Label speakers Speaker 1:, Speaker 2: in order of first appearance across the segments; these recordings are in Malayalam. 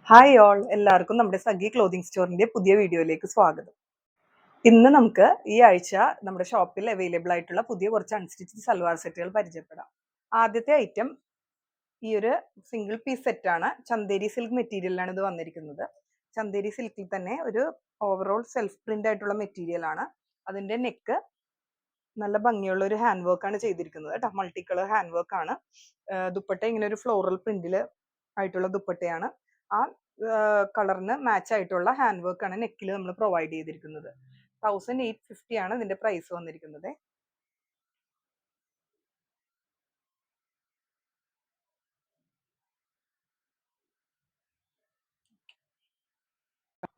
Speaker 1: ഹായ് ഓൾ, എല്ലാവർക്കും നമ്മുടെ സഖി ക്ലോത്തിങ് സ്റ്റോറിന്റെ പുതിയ വീഡിയോയിലേക്ക് സ്വാഗതം. ഇന്ന് നമുക്ക് ഈ ആഴ്ച നമ്മുടെ ഷോപ്പിൽ അവൈലബിൾ ആയിട്ടുള്ള പുതിയ കുറച്ച് അൺസ്റ്റിച്ച് സൽവാർ സെറ്റുകൾ പരിചയപ്പെടാം. ആദ്യത്തെ ഐറ്റം ഈ ഒരു സിംഗിൾ പീസ് സെറ്റാണ്. ചന്തേരി സിൽക്ക് മെറ്റീരിയലിലാണ് ഇത് വന്നിരിക്കുന്നത്. ചന്തേരി സിൽക്കിൽ തന്നെ ഒരു ഓവറോൾ സെൽഫ് പ്രിന്റ് ആയിട്ടുള്ള മെറ്റീരിയൽ ആണ്. അതിന്റെ നെക്ക് നല്ല ഭംഗിയുള്ള ഒരു ഹാൻഡ് വർക്കാണ് ചെയ്തിരിക്കുന്നത് കേട്ടോ. മൾട്ടി കളർ ഹാൻഡ് വർക്കാണ്. ദുപ്പട്ട ഇങ്ങനെ ഒരു ഫ്ലോറൽ പ്രിന്റിൽ ആയിട്ടുള്ള ദുപ്പട്ടയാണ്. ആ കളറിന് മാച്ച് ആയിട്ടുള്ള ഹാൻഡ് വർക്കാണ് നെക്കിൽ നമ്മൾ പ്രൊവൈഡ് ചെയ്തിരിക്കുന്നത്. 1850 ആണ് ഇതിന്റെ പ്രൈസ് വന്നിരിക്കുന്നത്.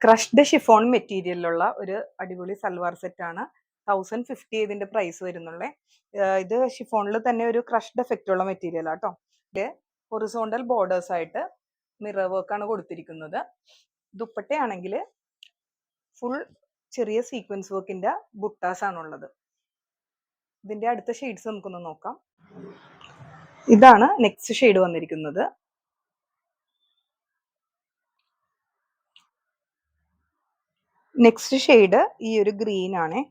Speaker 1: ക്രഷ്ഡ് ഷിഫോൺ മെറ്റീരിയലിലുള്ള ഒരു അടിപൊളി സൽവാർ സെറ്റ് ആണ്. 1050 ഇതിന്റെ പ്രൈസ് വരുന്നുള്ളേ. ഇത് ഷിഫോണിൽ തന്നെ ഒരു ക്രഷ്ഡ് എഫക്റ്റ് ഉള്ള മെറ്റീരിയൽ ആട്ടോ. ഇത് ഹൊറിസോണ്ടൽ ബോർഡേഴ്സ് ആയിട്ട് മിറർ വർക്കാണ് കൊടുത്തിരിക്കുന്നത്. ദുപ്പട്ടയാണെങ്കിൽ ഫുൾ ചെറിയ സീക്വൻസ് വർക്കിന്റെ ബുട്ടാസ് ആണുള്ളത്. ഇതിന്റെ അടുത്ത ഷെയ്ഡ്സ് നമുക്കൊന്ന് നോക്കാം. ഇതാണ് നെക്സ്റ്റ് ഷെയ്ഡ് വന്നിരിക്കുന്നത്. നെക്സ്റ്റ് ഷെയ്ഡ് ഈ ഒരു ഗ്രീൻ ആണ്.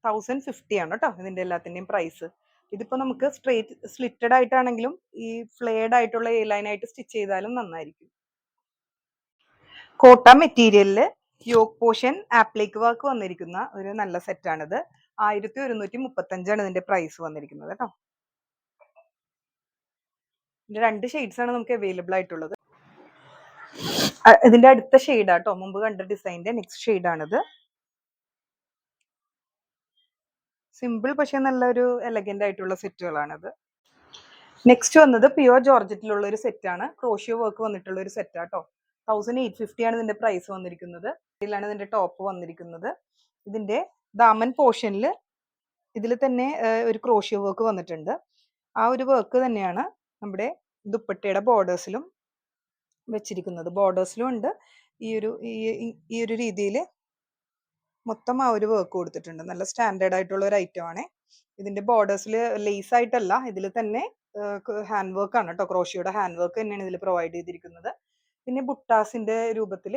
Speaker 1: 1050 ആണ് കേട്ടോ ഇതിന്റെ എല്ലാത്തിന്റെയും പ്രൈസ്. ഇതിപ്പോ നമുക്ക് സ്ട്രേറ്റ് സ്ലിറ്റഡ് ആയിട്ടാണെങ്കിലും ഈ ഫ്ലെയർഡ് ആയിട്ടുള്ള എ ലൈൻ ആയിട്ട് സ്റ്റിച്ച് ചെയ്താലും നന്നായിരിക്കും. കോട്ട മെറ്റീരിയലില് യോക്ക് പോർഷൻ ആപ്ലിക് വർക്ക് വന്നിരിക്കുന്ന ഒരു നല്ല സെറ്റാണിത്. 1135 ഇതിന്റെ പ്രൈസ് വന്നിരിക്കുന്നത് കേട്ടോ. ഇതിന്റെ 2 ഷെയ്ഡ്സ് ആണ് നമുക്ക് അവൈലബിൾ ആയിട്ടുള്ളത്. ഇതിന്റെ അടുത്ത ഷെയ്ഡ് ആട്ടോ, മുമ്പ് കണ്ട ഡിസൈനിന്റെ നെക്സ്റ്റ് ഷെയ്ഡ് ആണിത്. സിമ്പിൾ പക്ഷെ നല്ലൊരു എലഗന്റ് ആയിട്ടുള്ള സെറ്റുകളാണിത്. നെക്സ്റ്റ് വന്നത് പ്യുവർ ജോർജറ്റിലുള്ള ഒരു സെറ്റാണ്. ക്രോഷ്യോ വർക്ക് വന്നിട്ടുള്ള ഒരു സെറ്റാട്ടോ. 1850 ആണ് ഇതിന്റെ പ്രൈസ് വന്നിരിക്കുന്നത്. ഇതിലാണ് ഇതിന്റെ ടോപ്പ് വന്നിരിക്കുന്നത്. ഇതിന്റെ ദാമൻ പോർഷനിൽ ഇതിൽ തന്നെ ഒരു ക്രോഷ്യോ വർക്ക് വന്നിട്ടുണ്ട്. ആ ഒരു വർക്ക് തന്നെയാണ് നമ്മുടെ ദുപ്പട്ടയുടെ ബോർഡേഴ്സിലും വെച്ചിരിക്കുന്നത്. ബോർഡേഴ്സിലും ഉണ്ട് ഈ ഒരു രീതിയിൽ മൊത്തം ആ ഒരു വർക്ക് കൊടുത്തിട്ടുണ്ട്. നല്ല സ്റ്റാൻഡേർഡ് ആയിട്ടുള്ള ഒരു ഐറ്റം ആണ്. ഇതിന്റെ ബോർഡേഴ്സിൽ ലേസ് ആയിട്ടല്ല, ഇതിൽ തന്നെ ഹാൻഡ് വർക്ക് ആണ് കേട്ടോ. ക്രോഷിയുടെ ഹാൻഡ് വർക്ക് തന്നെയാണ് ഇതിൽ പ്രൊവൈഡ് ചെയ്തിരിക്കുന്നത്. പിന്നെ ബുട്ടാസിന്റെ രൂപത്തിൽ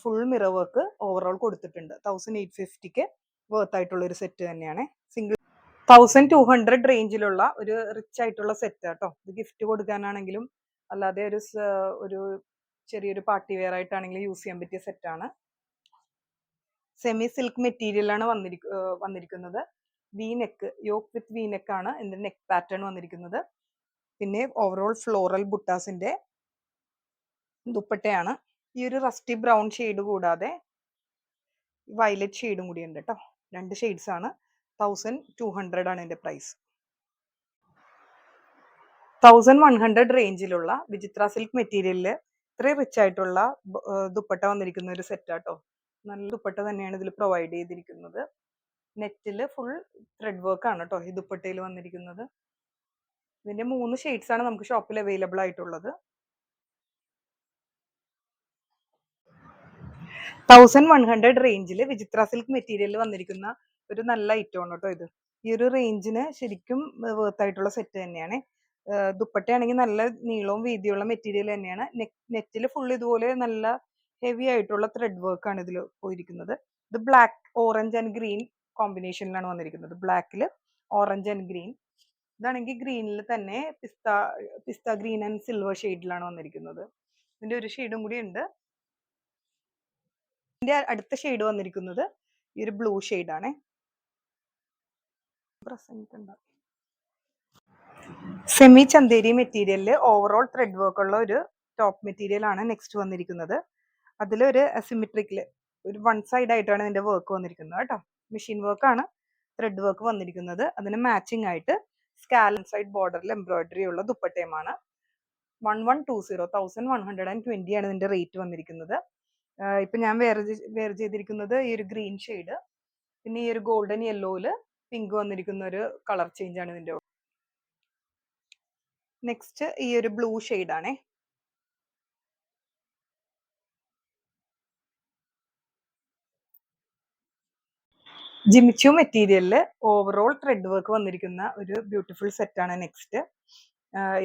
Speaker 1: ഫുൾ മിറർ വർക്ക് ഓവറോൾ കൊടുത്തിട്ടുണ്ട്. 1850 വർത്ത് ആയിട്ടുള്ള ഒരു സെറ്റ് തന്നെയാണ്. സിംഗിൾ 1200 റേഞ്ചിലുള്ള ഒരു റിച്ച് ആയിട്ടുള്ള സെറ്റ് കേട്ടോ. ഇത് ഗിഫ്റ്റ് കൊടുക്കാനാണെങ്കിലും അല്ലാതെ ഒരു ചെറിയൊരു പാർട്ടി വെയർ ആയിട്ടാണെങ്കിലും യൂസ് ചെയ്യാൻ പറ്റിയ സെറ്റാണ്. സെമി സിൽക്ക് മെറ്റീരിയലാണ് വന്നിരിക്കുന്നത്. വി നെക്ക്, യോക്ക് വിത്ത് വി നെക്ക് ആണ് ഇതിന്റെ നെക്ക് പാറ്റേൺ വന്നിരിക്കുന്നത്. പിന്നെ ഓവറോൾ ഫ്ലോറൽ ബുട്ടാസിന്റെ ദുപ്പട്ടയാണ്. ഈ ഒരു റസ്റ്റി ബ്രൗൺ ഷെയ്ഡ് കൂടാതെ വയലറ്റ് ഷെയ്ഡും കൂടി ഉണ്ട് കേട്ടോ. 2 ഷെയ്ഡ്സ് ആണ്. 1200 ആണ് ഇതിന്റെ പ്രൈസ്. 1100 റേഞ്ചിലുള്ള വിചിത്ര സിൽക്ക് മെറ്റീരിയലില് ഇത്രയും റിച്ച് ആയിട്ടുള്ള ദുപ്പട്ട വന്നിരിക്കുന്ന ഒരു സെറ്റാട്ടോ. നല്ല ദുപ്പട്ട തന്നെയാണ് ഇതിൽ പ്രൊവൈഡ് ചെയ്തിരിക്കുന്നത്. നെറ്റില് ഫുൾ ത്രെഡ് വർക്ക് ആണ് കേട്ടോ ഈ ദുപ്പട്ടയിൽ വന്നിരിക്കുന്നത്. ഇതിന്റെ 3 ഷെയ്ഡ്സ് ആണ് നമുക്ക് ഷോപ്പിൽ അവൈലബിൾ ആയിട്ടുള്ളത്. 1100 റേഞ്ചിൽ വിചിത്ര സിൽക്ക് മെറ്റീരിയലിൽ വന്നിരിക്കുന്ന ഒരു നല്ല ഐറ്റം ആണ് കേട്ടോ ഇത്. ഈ ഒരു റേഞ്ചിന് ശരിക്കും വർത്ത് ആയിട്ടുള്ള സെറ്റ് തന്നെയാണ്. ദുപ്പട്ടയാണെങ്കിൽ നല്ല നീളവും വീതിയുള്ള മെറ്റീരിയൽ തന്നെയാണ്. നെറ്റിൽ ഫുൾ ഇതുപോലെ നല്ല ഹെവി ആയിട്ടുള്ള ത്രെഡ് വർക്ക് ആണ് ഇതിൽ പോയിരിക്കുന്നത്. ഇത് ബ്ലാക്ക്, ഓറഞ്ച് ആൻഡ് ഗ്രീൻ കോമ്പിനേഷനിലാണ് വന്നിരിക്കുന്നത്. ബ്ലാക്കിൽ ഓറഞ്ച് ആൻഡ് ഗ്രീൻ. ഇതാണെങ്കിൽ ഗ്രീനിൽ തന്നെ പിസ്ത ഗ്രീൻ ആൻഡ് സിൽവർ ഷെയ്ഡിലാണ് വന്നിരിക്കുന്നത്. ഇതിന്റെ ഒരു ഷെയ്ഡും കൂടി ഉണ്ട്. ഇതിന്റെ അടുത്ത ഷെയ്ഡ് വന്നിരിക്കുന്നത് ഈ ഒരു ബ്ലൂ ഷെയ്ഡാണ്. സെമി ചന്തേരി മെറ്റീരിയലിൽ ഓവറോൾ ത്രെഡ് വർക്ക് ഉള്ള ഒരു ടോപ്പ് മെറ്റീരിയൽ ആണ് നെക്സ്റ്റ് വന്നിരിക്കുന്നത്. അതിലൊരു അസിമെട്രിക്കില് ഒരു വൺ സൈഡ് ആയിട്ടാണ് ഇതിന്റെ വർക്ക് വന്നിരിക്കുന്നത് കേട്ടോ. മെഷീൻ വർക്ക് ആണ് ത്രെഡ് വർക്ക് വന്നിരിക്കുന്നത്. അതിന് മാച്ചിങ് ആയിട്ട് സ്കാലൻ സൈഡ് ബോർഡറിൽ എംബ്രോയിഡറി ഉള്ള ദുപ്പട്ടയുമാണ്. 1120 ആണ് ഇതിന്റെ റേറ്റ് വന്നിരിക്കുന്നത്. ഇപ്പൊ ഞാൻ വെയർ ചെയ്തിരിക്കുന്നത് ഈ ഒരു ഗ്രീൻ ഷെയ്ഡ്, പിന്നെ ഈ ഒരു ഗോൾഡൻ യെല്ലോയില് പിങ്ക് വന്നിരിക്കുന്ന ഒരു കളർ ചേഞ്ച് ആണ് ഇതിന്റെ. നെക്സ്റ്റ് ഈ ഒരു ബ്ലൂ ഷെയ്ഡാണേ. ജിമിച്ചു മെറ്റീരിയലില് ഓവറോൾ ത്രെഡ് വർക്ക് വന്നിരിക്കുന്ന ഒരു ബ്യൂട്ടിഫുൾ സെറ്റാണ് നെക്സ്റ്റ്.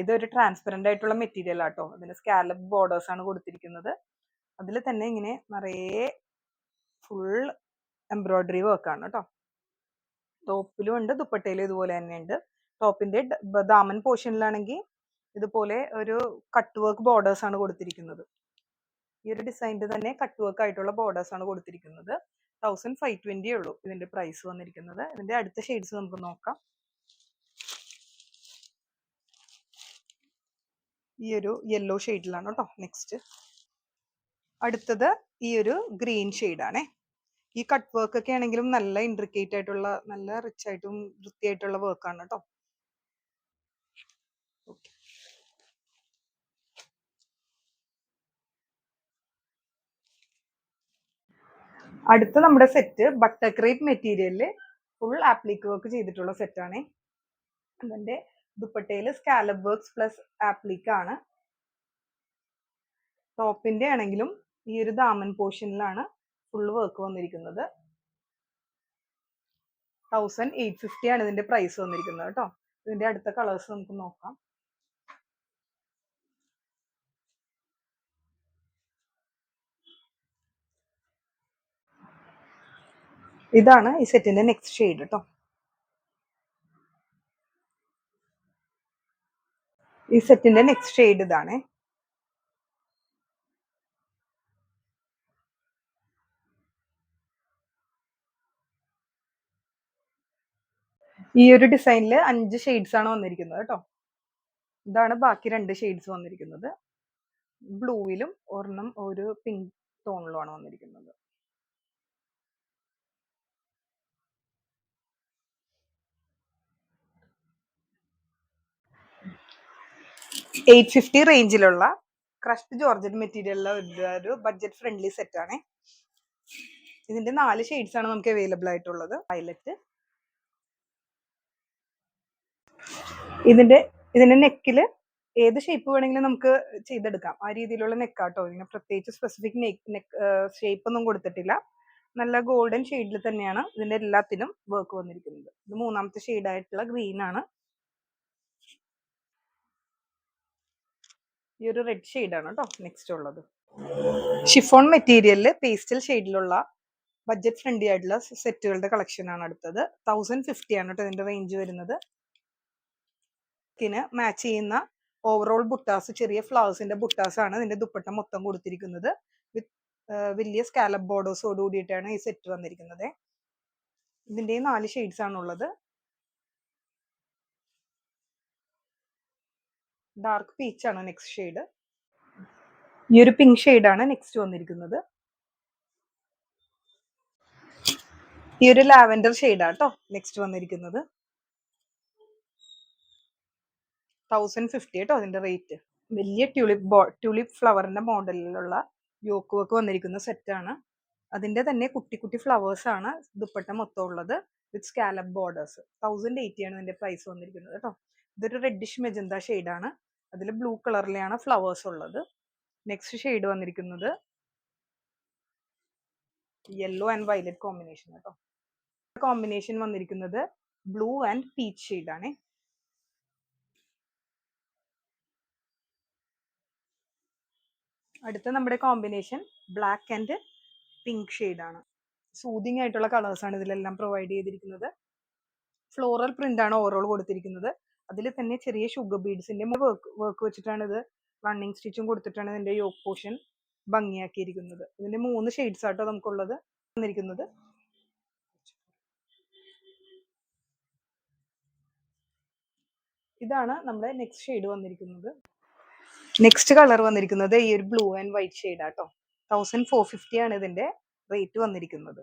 Speaker 1: ഇതൊരു ട്രാൻസ്പെറൻ്റ് ആയിട്ടുള്ള മെറ്റീരിയൽ ആട്ടോ. അതിന് സ്കാലപ്പ് ബോർഡേഴ്സ് ആണ് കൊടുത്തിരിക്കുന്നത്. അതിൽ തന്നെ ഇങ്ങനെ നിറയെ ഫുൾ എംബ്രോയിഡറി വർക്കാണ് കേട്ടോ. ടോപ്പിലും ഉണ്ട്, ദുപ്പട്ടയിലും ഇതുപോലെ തന്നെയുണ്ട്. ടോപ്പിന്റെ ദാമൻ പോർഷനിലാണെങ്കിൽ ഇതുപോലെ ഒരു കട്ട് വർക്ക് ബോർഡേഴ്സ് ആണ് കൊടുത്തിരിക്കുന്നത്. ഈ ഒരു ഡിസൈനിന്റെ തന്നെ കട്ട് വർക്ക് ആയിട്ടുള്ള ബോർഡേഴ്സ് ആണ് കൊടുത്തിരിക്കുന്നത്. 1520 ഉള്ളൂ ഇതിന്റെ പ്രൈസ് വന്നിരിക്കുന്നത്. ഇതിന്റെ അടുത്ത ഷെയ്ഡ്സ് നമുക്ക് നോക്കാം. ഈ ഒരു യെല്ലോ ഷെയ്ഡിലാണ് കേട്ടോ. നെക്സ്റ്റ് അടുത്തത് ഈ ഒരു ഗ്രീൻ ഷെയ്ഡാണേ. ഈ കട്ട് വർക്ക് ഒക്കെ ആണെങ്കിലും നല്ല ഇൻട്രിക്കേറ്റ് ആയിട്ടുള്ള, നല്ല റിച്ച് ആയിട്ടും വൃത്തിയായിട്ടുള്ള വർക്കാണ് കേട്ടോ. അടുത്ത നമ്മുടെ സെറ്റ് ബട്ടക്രേറ്റ് മെറ്റീരിയലില് ഫുൾ ആപ്ലിക് വർക്ക് ചെയ്തിട്ടുള്ള സെറ്റാണ്. അതിന്റെ ദുപ്പട്ടയില് സ്കാലപ്പ് വർക്ക്സ് പ്ലസ് ആപ്ലിക് ആണ്. ടോപ്പിന്റെ ആണെങ്കിലും ഈ ഒരു ദാമൻ പോർഷനിലാണ് ഫുൾ വർക്ക് വന്നിരിക്കുന്നത്. 1850 ആണ് ഇതിന്റെ പ്രൈസ് വന്നിരിക്കുന്നത് കേട്ടോ. ഇതിന്റെ അടുത്ത കളേഴ്സ് നമുക്ക് നോക്കാം. ഇതാണ് ഈ സെറ്റിന്റെ നെക്സ്റ്റ് ഷെയ്ഡ് കേട്ടോ. ഈ സെറ്റിന്റെ നെക്സ്റ്റ് ഷെയ്ഡ് ഇതാണ്. ഈ ഒരു ഡിസൈനിൽ 5 ഷെയ്ഡ്സ് ആണ് വന്നിരിക്കുന്നത് കേട്ടോ. ഇതാണ് ബാക്കി 2 ഷെയ്ഡ്സ് വന്നിരിക്കുന്നത്. ബ്ലൂവിലും ഒരെണ്ണം ഒരു പിങ്ക് ടോണിലുമാണ് വന്നിരിക്കുന്നത്. $850 റേഞ്ചിലുള്ള ക്രഷ്ഡ് ജോർജറ്റ് മെറ്റീരിയലിലുള്ള ഒരു ബഡ്ജറ്റ് ഫ്രണ്ട്ലി സെറ്റ് ആണ്. ഇതിന്റെ 4 ഷെയ്ഡ്സ് ആണ് നമുക്ക് അവൈലബിൾ ആയിട്ടുള്ളത്. വയലറ്റ്. ഇതിന്റെ നെക്കില് ഏത് ഷേപ്പ് വേണമെങ്കിലും നമുക്ക് ചെയ്തെടുക്കാം. ആ രീതിയിലുള്ള നെക്കാട്ടോ. ഇതിന് പ്രത്യേകിച്ച് സ്പെസിഫിക് നെക്ക് ഷേപ്പ് ഒന്നും കൊടുത്തിട്ടില്ല. നല്ല ഗോൾഡൻ ഷെയ്ഡിൽ തന്നെയാണ് ഇതിന്റെ എല്ലാത്തിനും വർക്ക് വന്നിരിക്കുന്നത്. ഇത് 3ാമത്തെ ഷെയ്ഡായിട്ടുള്ള ഗ്രീൻ ആണ്. ഈ ഒരു റെഡ് ഷെയ്ഡാണ് കേട്ടോ നെക്സ്റ്റ് ഉള്ളത്. ഷിഫോൺ മെറ്റീരിയലില് പേസ്റ്റൽ ഷെയ്ഡിലുള്ള ബഡ്ജറ്റ് ഫ്രണ്ട്ലി ആയിട്ടുള്ള സെറ്റുകളുടെ കളക്ഷൻ ആണ് അടുത്തത്. 1050 ആണ് കേട്ടോ ഇതിന്റെ റേഞ്ച് വരുന്നത്. മാച്ച് ചെയ്യുന്ന ഓവറോൾ ബുട്ടാസ്, ചെറിയ ഫ്ലവേഴ്സിന്റെ ബുട്ടാസ് ആണ് ഇതിന്റെ ദുപ്പട്ട മൊത്തം കൊടുത്തിരിക്കുന്നത്. വിത്ത് വലിയ സ്കാലപ്പ് ബോർഡേഴ്സോട് കൂടിയിട്ടാണ് ഈ സെറ്റ് വന്നിരിക്കുന്നത്. ഇതിന്റെ 4 ഷെയ്ഡ്സ് ആണുള്ളത്. ഡാർക്ക് പീച്ച് ആണ് നെക്സ്റ്റ് ഷെയ്ഡ്. ഈ ഒരു പിങ്ക് ഷെയ്ഡാണ് നെക്സ്റ്റ് വന്നിരിക്കുന്നത്. ഈ ഒരു ലാവൻഡർ ഷെയ്ഡാട്ടോ നെക്സ്റ്റ് വന്നിരിക്കുന്നത്. 1050 കേട്ടോ അതിന്റെ റേറ്റ്. വലിയ ട്യൂലിപ്പ് ഫ്ലവറിന്റെ മോഡലിലുള്ള യോക്ക് വർക്ക് വന്നിരിക്കുന്ന സെറ്റാണ്. അതിന്റെ തന്നെ കുട്ടി കുട്ടി ഫ്ലവേഴ്സ് ആണ് ദുപ്പട്ട മൊത്തം ഉള്ളത് വിത്ത് സ്കാലപ്പ് ബോർഡേഴ്സ്. 1080 ആണ് ഇതിന്റെ പ്രൈസ് വന്നിരിക്കുന്നത് കേട്ടോ. ഇതൊരു റെഡിഷ് മെജന്ത ഷെയ്ഡാണ്. അതിൽ ബ്ലൂ കളറിലെയാണ് ഫ്ലവേഴ്സ് ഉള്ളത്. നെക്സ്റ്റ് ഷെയ്ഡ് വന്നിരിക്കുന്നത് യെല്ലോ ആൻഡ് വയലറ്റ് കോമ്പിനേഷൻ കേട്ടോ. കോമ്പിനേഷൻ വന്നിരിക്കുന്നത് ബ്ലൂ ആൻഡ് പീച്ച് ഷെയ്ഡാണ്. അടുത്ത നമ്മുടെ കോമ്പിനേഷൻ ബ്ലാക്ക് ആൻഡ് പിങ്ക് ഷെയ്ഡാണ്. സൂതിങ് ആയിട്ടുള്ള കളേഴ്സ് ആണ് ഇതിലെല്ലാം പ്രൊവൈഡ് ചെയ്തിരിക്കുന്നത്. ഫ്ലോറൽ പ്രിന്റ് ആണ് ഓവറോൾ കൊടുത്തിരിക്കുന്നത്. അതിൽ തന്നെ ചെറിയ ഷുഗർ ബീഡ്സിന്റെ വർക്ക് വെച്ചിട്ടാണ് ഇത് റണ്ണിങ് സ്റ്റിച്ചും കൊടുത്തിട്ടാണ് ഇതിന്റെ യോക്ക് പോർഷൻ ഭംഗിയാക്കിയിരിക്കുന്നത്. ഇതിന്റെ 3 ഷെയ്ഡ്സ് ആട്ടോ നമുക്കുള്ളത് വന്നിരിക്കുന്നത്. ഇതാണ് നമ്മുടെ നെക്സ്റ്റ് ഷെയ്ഡ് വന്നിരിക്കുന്നത്. നെക്സ്റ്റ് കളർ വന്നിരിക്കുന്നത് ഈ ഒരു ബ്ലൂ ആൻഡ് വൈറ്റ് ഷെയ്ഡ് ആട്ടോ. 1450 ആണ് ഇതിന്റെ റേറ്റ് വന്നിരിക്കുന്നത്.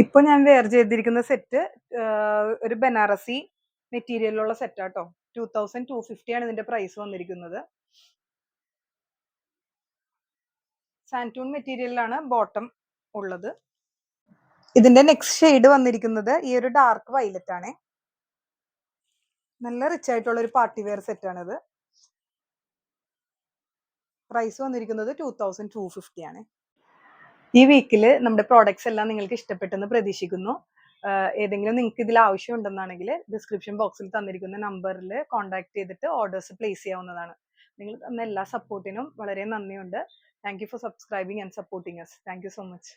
Speaker 1: ഇപ്പൊ ഞാൻ വെയർ ചെയ്തിരിക്കുന്ന സെറ്റ് ഒരു ബനാറസി മെറ്റീരിയലുള്ള സെറ്റ് ആട്ടോ. 2250 ആണ് ഇതിന്റെ പ്രൈസ് വന്നിരിക്കുന്നത്. സാൻറ്റൂൺ മെറ്റീരിയലിലാണ് ബോട്ടം ഉള്ളത്. ഇതിന്റെ നെക്സ്റ്റ് ഷെയ്ഡ് വന്നിരിക്കുന്നത് ഈ ഒരു ഡാർക്ക് വയലറ്റ് ആണ്. നല്ല റിച്ച് ആയിട്ടുള്ള ഒരു പാർട്ടി വെയർ സെറ്റ് ആണിത്. പ്രൈസ് വന്നിരിക്കുന്നത് 2250 ആണ്. ഈ വീക്കിൽ നമ്മുടെ പ്രോഡക്ട്സ് എല്ലാം നിങ്ങൾക്ക് ഇഷ്ടപ്പെട്ടെന്ന് പ്രതീക്ഷിക്കുന്നു. ഏതെങ്കിലും നിങ്ങൾക്ക് ഇതിൽ ആവശ്യമുണ്ടെന്നാണെങ്കിൽ ഡിസ്ക്രിപ്ഷൻ ബോക്സിൽ തന്നിരിക്കുന്ന നമ്പറിൽ കോൺടാക്ട് ചെയ്തിട്ട് ഓർഡേഴ്സ് പ്ലേസ് ചെയ്യാവുന്നതാണ്. നിങ്ങൾ തന്ന എല്ലാ സപ്പോർട്ടിനും വളരെ നന്ദിയുണ്ട്. Thank you for subscribing and supporting us. Thank you so much.